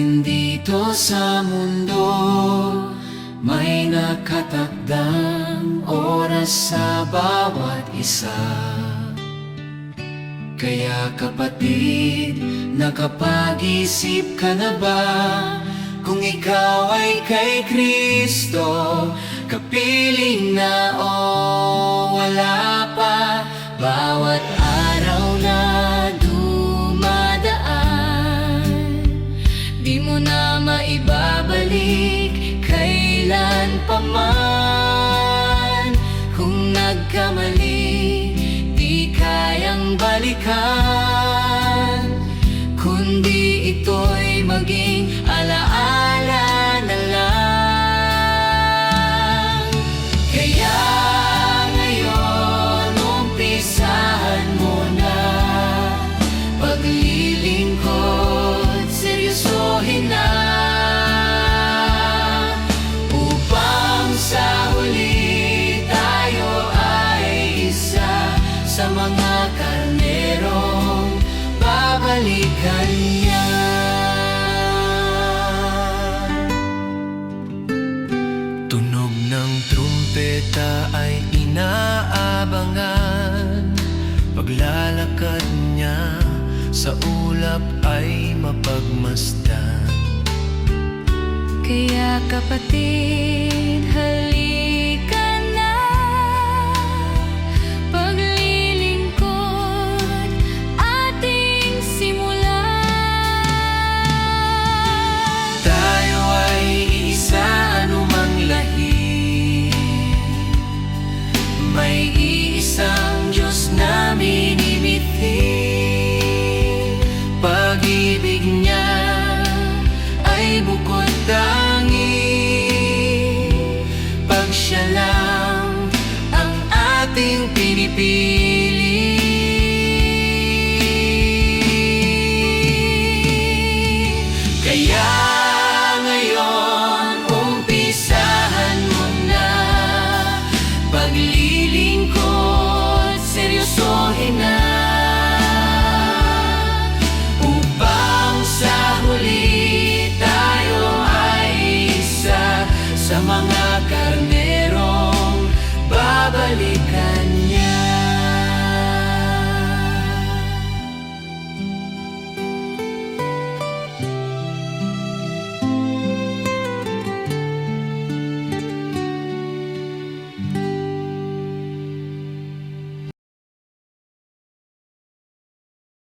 natin dito sa mundo, may nakatakdang oras sa bawat isa. Kaya kapatid, nakapag-isip ka na ba? Kung ikaw ay kay Kristo, kapiling na o wala pa. Bawat araw na dumadaan, di mo na maibabalik kailan pa man. Kung nagkamali, di kayang balikan, kundi ito'y maging alaala na lang. Kaya ngayon, umpisahan mo na paglilingkod, seryosohin na, upang sa huli tayo ay isa sa mga karnerong babalikan niya. Tunog ng trumpeta ay inaabangan, paglalakad niya sa ulap ay mapagmasdan. Kaya kapatid, halika na, paglilingkod ating simulan. Tayo ay isa, anumang lahi, may iisang Diyos na minimithi. Pag-ibig niya ay bukod tangi, pag siya lang ang ating pinipili. Kaya